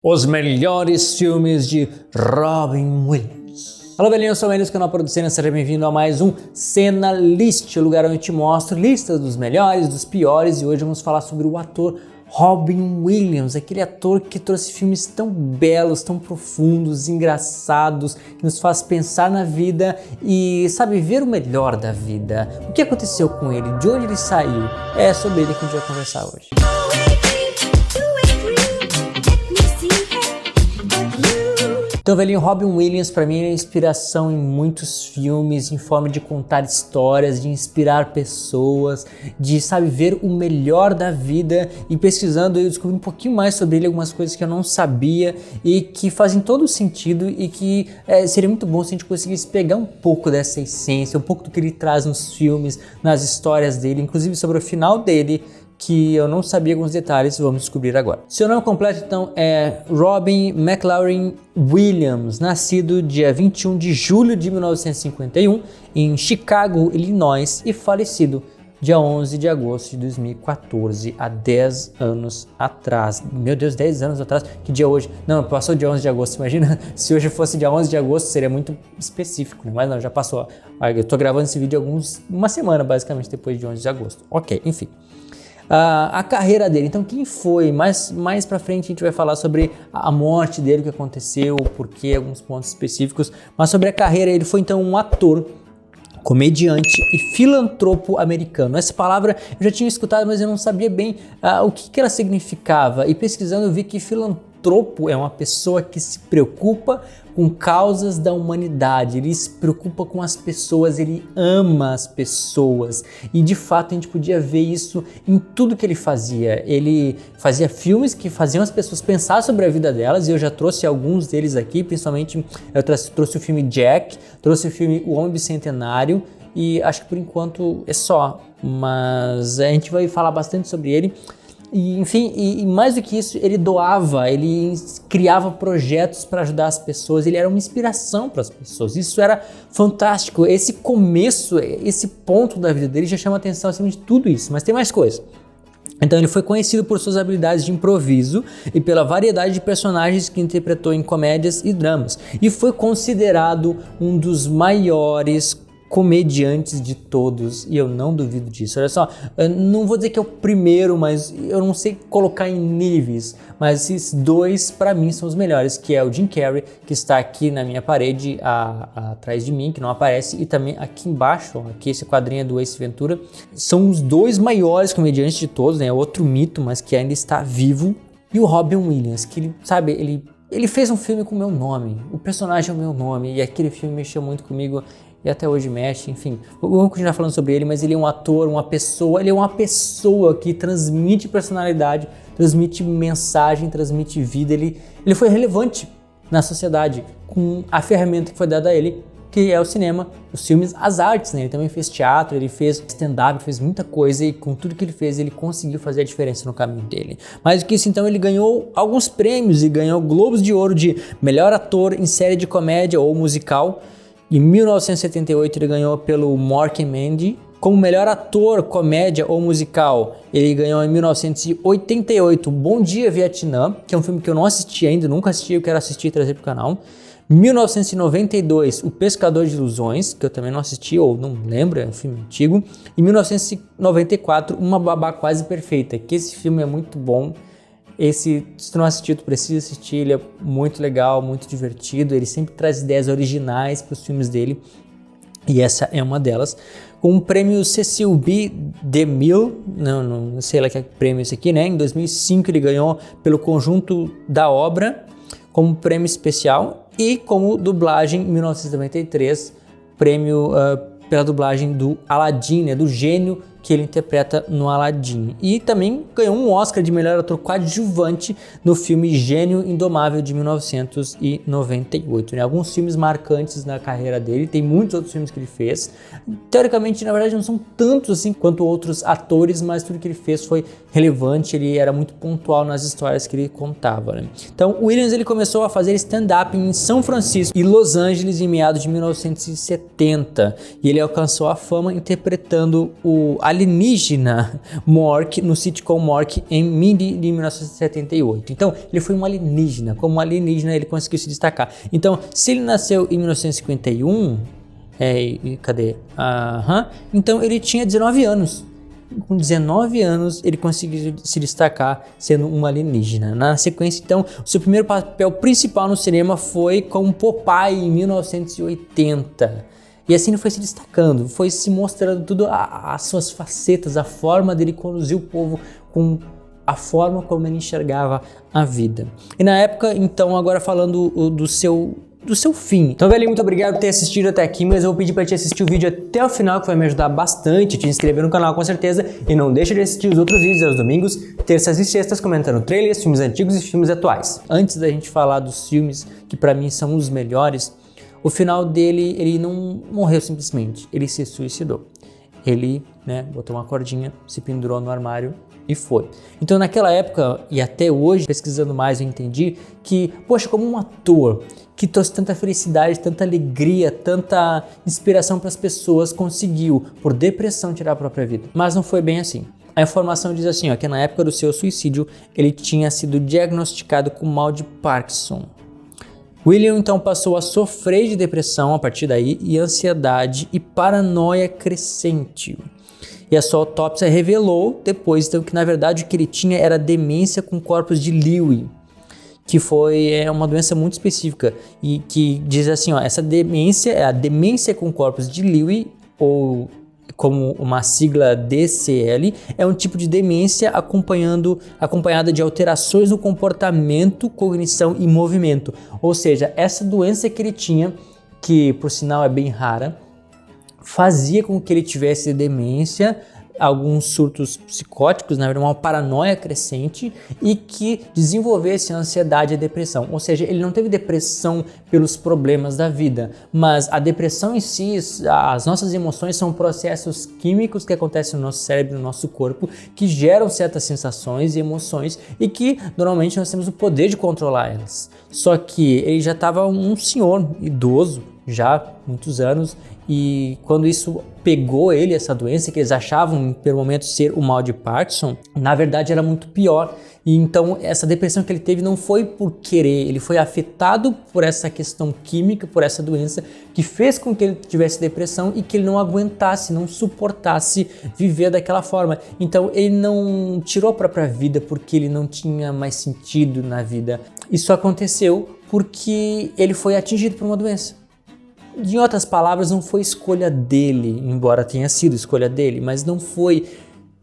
Os melhores filmes de Robin Williams. Alô, belinho, eu sou o Elis, canal Producena, seja bem-vindo a mais um Cena List, o lugar onde eu te mostro listas dos melhores, dos piores, e hoje vamos falar sobre o ator Robin Williams, aquele ator que trouxe filmes tão belos, tão profundos, engraçados, que nos faz pensar na vida e, sabe, ver o melhor da vida. O que aconteceu com ele, de onde ele saiu, é sobre ele que a gente vai conversar hoje. Então, velhinho, Robin Williams para mim é inspiração em muitos filmes, em forma de contar histórias, de inspirar pessoas, de, sabe, ver o melhor da vida. E pesquisando eu descobri um pouquinho mais sobre ele, algumas coisas que eu não sabia e que fazem todo sentido e que seria muito bom se a gente conseguisse pegar um pouco dessa essência, um pouco do que ele traz nos filmes, nas histórias dele, inclusive sobre o final dele, que eu não sabia alguns detalhes, vamos descobrir agora. Seu nome completo então é Robin McLaurin Williams, nascido dia 21 de julho de 1951 em Chicago, Illinois, e falecido dia 11 de agosto de 2014, há 10 anos atrás. Meu Deus, 10 anos atrás? Que dia é hoje? Não, passou dia 11 de agosto, imagina se hoje fosse dia 11 de agosto, seria muito específico, né? Mas não, já passou. Eu tô gravando esse vídeo uma semana basicamente depois de 11 de agosto. Ok, enfim. A carreira dele, então quem foi? Mais pra frente a gente vai falar sobre a morte dele, o que aconteceu, o porquê, alguns pontos específicos, mas sobre a carreira, ele foi então um ator, comediante e filantropo americano. Essa palavra eu já tinha escutado, mas eu não sabia bem o que ela significava, e pesquisando eu vi que filantropo é uma pessoa que se preocupa com causas da humanidade, ele se preocupa com as pessoas, ele ama as pessoas, e de fato a gente podia ver isso em tudo que ele fazia. Ele fazia filmes que faziam as pessoas pensar sobre a vida delas, e eu já trouxe alguns deles aqui, principalmente eu trouxe o filme Jack, trouxe o filme O Homem Bicentenário, e acho que por enquanto é só, mas a gente vai falar bastante sobre ele. E, enfim, e mais do que isso, ele doava, ele criava projetos para ajudar as pessoas, ele era uma inspiração para as pessoas, isso era fantástico. Esse começo, esse ponto da vida dele já chama atenção acima de tudo isso, mas tem mais coisa. Então ele foi conhecido por suas habilidades de improviso e pela variedade de personagens que interpretou em comédias e dramas, e foi considerado um dos maiores comediantes de todos, e eu não duvido disso. Olha só, eu não vou dizer que é o primeiro, mas eu não sei colocar em níveis, mas esses dois para mim são os melhores, que é o Jim Carrey, que está aqui na minha parede atrás de mim, que não aparece, e também aqui embaixo, ó, aqui esse quadrinho é do Ace Ventura. São os dois maiores comediantes de todos, né? É outro mito, mas que ainda está vivo. E o Robin Williams, que ele, sabe, ele fez um filme com o meu nome, o personagem é o meu nome, e aquele filme mexeu muito comigo, e até hoje mexe, enfim. Vamos continuar falando sobre ele, mas ele é um ator, uma pessoa, ele é uma pessoa que transmite personalidade, transmite mensagem, transmite vida, ele foi relevante na sociedade com a ferramenta que foi dada a ele, que é o cinema, os filmes, as artes, né? Ele também fez teatro, ele fez stand-up, fez muita coisa, e com tudo que ele fez, ele conseguiu fazer a diferença no caminho dele. Mais do que isso, então, ele ganhou alguns prêmios e ganhou Globos de Ouro de melhor ator em série de comédia ou musical. Em 1978 ele ganhou pelo Mork and Mindy. Como melhor ator, comédia ou musical, ele ganhou em 1988 Bom Dia Vietnã, que é um filme que eu não assisti ainda, nunca assisti, eu quero assistir e trazer pro canal. 1992, O Pescador de Ilusões, que eu também não assisti ou não lembro, é um filme antigo. E 1994, Uma Babá Quase Perfeita, que esse filme é muito bom. Se tu não assistiu, tu precisa assistir, ele é muito legal, muito divertido, ele sempre traz ideias originais para os filmes dele, e essa é uma delas. Com o prêmio Cecil B. DeMille, não sei lá que prêmio é esse aqui, né? Em 2005 ele ganhou pelo conjunto da obra, como prêmio especial, e como dublagem em 1993, prêmio pela dublagem do Aladdin, né? Do gênio que ele interpreta no Aladdin. E também ganhou um Oscar de melhor ator coadjuvante no filme Gênio Indomável de 1998. Né? Alguns filmes marcantes na carreira dele, tem muitos outros filmes que ele fez. Teoricamente, na verdade, não são tantos assim quanto outros atores, mas tudo que ele fez foi relevante, ele era muito pontual nas histórias que ele contava. Né? Então, o Williams ele começou a fazer stand-up em São Francisco e Los Angeles em meados de 1970, e ele alcançou a fama interpretando a alienígena Mork no sitcom Mork em Mindy de 1978. Então, ele foi um alienígena. Como alienígena, ele conseguiu se destacar. Então, se ele nasceu em 1951, cadê? Então, ele tinha 19 anos. Com 19 anos, ele conseguiu se destacar sendo um alienígena. Na sequência, então, o seu primeiro papel principal no cinema foi como Popeye em 1980. E assim ele foi se destacando, foi se mostrando tudo as suas facetas, a forma dele conduzir o povo com a forma como ele enxergava a vida. E na época, então, agora falando do seu fim. Então, velho, muito obrigado por ter assistido até aqui, mas eu vou pedir para te assistir o vídeo até o final, que vai me ajudar bastante, te inscrever no canal com certeza, e não deixa de assistir os outros vídeos aos domingos, terças e sextas, comentando trailers, filmes antigos e filmes atuais. Antes da gente falar dos filmes que para mim são os melhores, o final dele, ele não morreu simplesmente, ele se suicidou. Ele, botou uma cordinha, se pendurou no armário e foi. Então naquela época e até hoje, pesquisando mais, eu entendi que, poxa, como um ator que trouxe tanta felicidade, tanta alegria, tanta inspiração para as pessoas, conseguiu, por depressão, tirar a própria vida. Mas não foi bem assim. A informação diz assim, que na época do seu suicídio, ele tinha sido diagnosticado com mal de Parkinson. William então passou a sofrer de depressão a partir daí, e ansiedade e paranoia crescente. E a sua autópsia revelou depois então, que na verdade o que ele tinha era demência com corpos de Lewy, que foi uma doença muito específica e que diz assim, essa demência é a demência com corpos de Lewy, ou como uma sigla DCL, é um tipo de demência acompanhada de alterações no comportamento, cognição e movimento. Ou seja, essa doença que ele tinha, que por sinal é bem rara, fazia com que ele tivesse demência, alguns surtos psicóticos, na verdade uma paranoia crescente, e que desenvolvesse a ansiedade e a depressão. Ou seja, ele não teve depressão pelos problemas da vida, mas a depressão em si, as nossas emoções são processos químicos que acontecem no nosso cérebro, no nosso corpo, que geram certas sensações e emoções e que normalmente nós temos o poder de controlar elas. Só que ele já estava um senhor idoso, já muitos anos, e quando isso pegou ele, essa doença que eles achavam pelo momento ser o mal de Parkinson, na verdade era muito pior. E então essa depressão que ele teve não foi por querer, ele foi afetado por essa questão química, por essa doença que fez com que ele tivesse depressão e que ele não aguentasse, não suportasse viver daquela forma. Então ele não tirou a própria vida porque ele não tinha mais sentido na vida. Isso aconteceu porque ele foi atingido por uma doença. Em outras palavras, não foi escolha dele, embora tenha sido escolha dele, mas não foi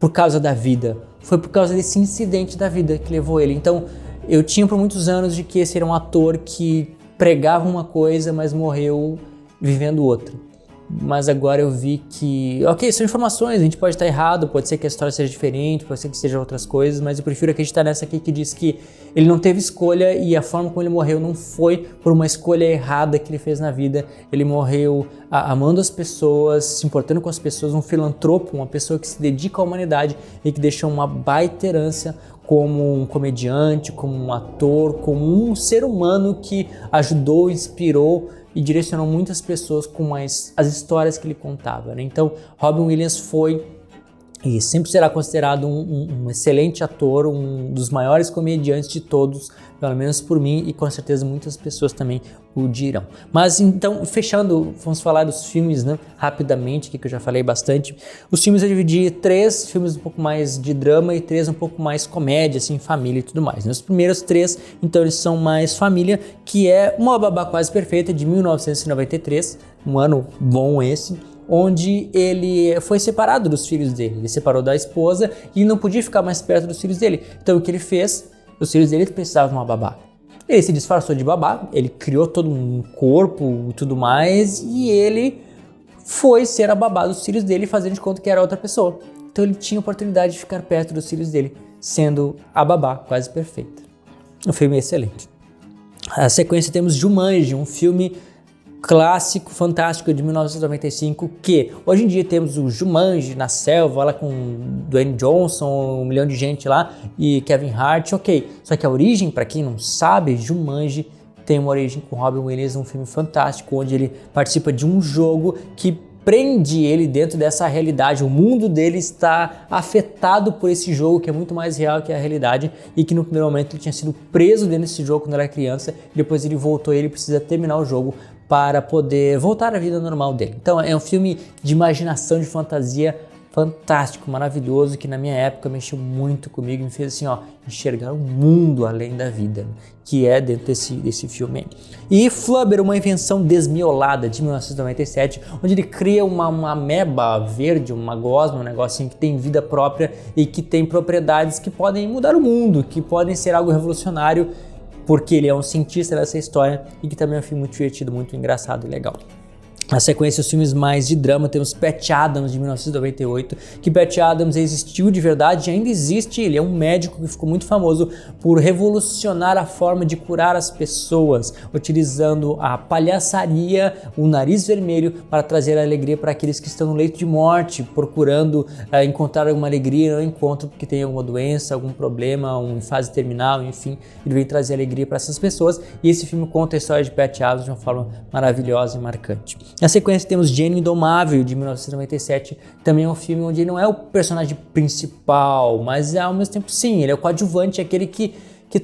por causa da vida, foi por causa desse incidente da vida que levou ele. Então, eu tinha por muitos anos de que esse era um ator que pregava uma coisa, mas morreu vivendo outra. Mas agora eu vi que, ok, são informações, a gente pode estar errado, pode ser que a história seja diferente, pode ser que seja outras coisas, mas eu prefiro acreditar nessa aqui que diz que ele não teve escolha e a forma como ele morreu não foi por uma escolha errada que ele fez na vida. Ele morreu amando as pessoas, se importando com as pessoas, um filantropo, uma pessoa que se dedica à humanidade e que deixou uma baita herança como um comediante, como um ator, como um ser humano que ajudou, inspirou e direcionou muitas pessoas com as histórias que ele contava, Então, Robin Williams foi e sempre será considerado um excelente ator, um dos maiores comediantes de todos, pelo menos por mim, e com certeza muitas pessoas também o dirão. Mas então, fechando, vamos falar dos filmes, rapidamente, que eu já falei bastante. Os filmes eu dividi 3 filmes um pouco mais de drama e 3 um pouco mais comédia, assim, família e tudo mais. Os primeiros 3, então, eles são mais família, que é Uma Babá Quase Perfeita, de 1993, um ano bom esse, onde ele foi separado dos filhos dele. Ele separou da esposa e não podia ficar mais perto dos filhos dele. Então o que ele fez? Os filhos dele precisavam de uma babá. Ele se disfarçou de babá, ele criou todo um corpo e tudo mais, e ele foi ser a babá dos filhos dele, fazendo de conta que era outra pessoa. Então ele tinha a oportunidade de ficar perto dos filhos dele, sendo a babá quase perfeita. Um filme excelente. A sequência temos Jumanji, um filme clássico, fantástico de 1995, que hoje em dia temos o Jumanji na selva, lá com Dwayne Johnson, 1 milhão de gente lá, e Kevin Hart, ok. Só que a origem, para quem não sabe, Jumanji tem uma origem com Robin Williams, um filme fantástico, onde ele participa de um jogo que prende ele dentro dessa realidade. O mundo dele está afetado por esse jogo que é muito mais real que a realidade e que no primeiro momento ele tinha sido preso dentro desse jogo quando era criança, depois ele voltou e ele precisa terminar o jogo para poder voltar à vida normal dele. Então é um filme de imaginação, de fantasia fantástico, maravilhoso, que na minha época mexeu muito comigo e me fez assim, ó, enxergar um mundo além da vida, né? Que é dentro desse filme. E Flubber, uma invenção desmiolada, de 1997, onde ele cria uma ameba verde, uma gosma, um negocinho que tem vida própria e que tem propriedades que podem mudar o mundo, que podem ser algo revolucionário, porque ele é um cientista dessa história e que também é um filme muito divertido, muito engraçado e legal. Na sequência, os filmes mais de drama, temos Patch Adams, de 1998, que Patch Adams existiu de verdade e ainda existe. Ele é um médico que ficou muito famoso por revolucionar a forma de curar as pessoas, utilizando a palhaçaria, o nariz vermelho, para trazer alegria para aqueles que estão no leito de morte, procurando encontrar alguma alegria e não encontram porque tem alguma doença, algum problema, uma fase terminal, enfim, ele vem trazer alegria para essas pessoas. E esse filme conta a história de Patch Adams de uma forma maravilhosa e marcante. Na sequência temos Gênio Indomável, de 1997, também é um filme onde ele não é o personagem principal, mas ao mesmo tempo sim, ele é o coadjuvante, aquele que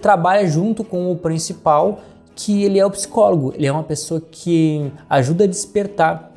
trabalha junto com o principal, que ele é o psicólogo, ele é uma pessoa que ajuda a despertar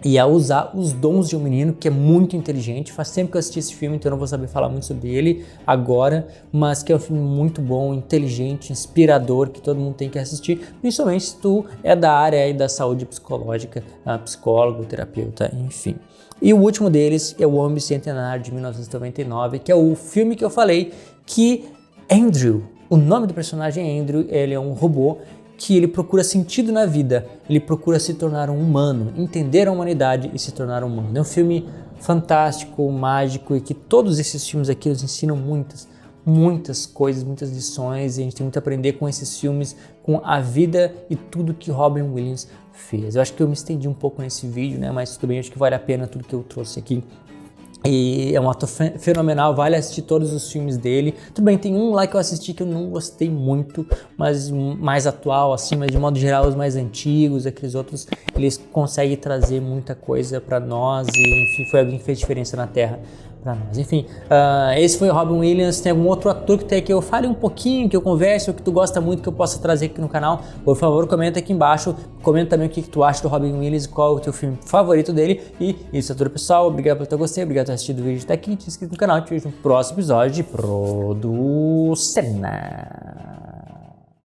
e a usar os dons de um menino que é muito inteligente. Faz tempo que eu assisti esse filme, então eu não vou saber falar muito sobre ele agora, mas que é um filme muito bom, inteligente, inspirador, que todo mundo tem que assistir, principalmente se tu é da área aí da saúde psicológica, psicólogo, terapeuta, enfim. E o último deles é O Homem Bicentenário, de 1999, que é o filme que eu falei que Andrew, o nome do personagem é Andrew, ele é um robô que ele procura sentido na vida, ele procura se tornar um humano, entender a humanidade e se tornar um humano. É um filme fantástico, mágico e que todos esses filmes aqui nos ensinam muitas coisas, muitas lições, e a gente tem muito a aprender com esses filmes, com a vida e tudo que Robin Williams fez. Eu acho que eu me estendi um pouco nesse vídeo, né? Mas tudo bem, acho que vale a pena tudo que eu trouxe aqui. E é um ator fenomenal, vale assistir todos os filmes dele. Tudo bem, tem um lá que eu assisti que eu não gostei muito, mas mais atual, assim, mas de modo geral os mais antigos, aqueles outros, eles conseguem trazer muita coisa pra nós e, enfim, foi alguém que fez diferença na Terra pra nós. Enfim, esse foi o Robin Williams. Tem algum outro ator que tem que eu fale um pouquinho, que eu converse, ou que tu gosta muito, que eu possa trazer aqui no canal? Por favor, comenta aqui embaixo. Comenta também o que tu acha do Robin Williams, qual é o teu filme favorito dele. E isso é tudo, pessoal. Obrigado pelo teu gostei, obrigado por ter assistido o vídeo até aqui. Te inscreve no canal e te vejo no próximo episódio de Producena.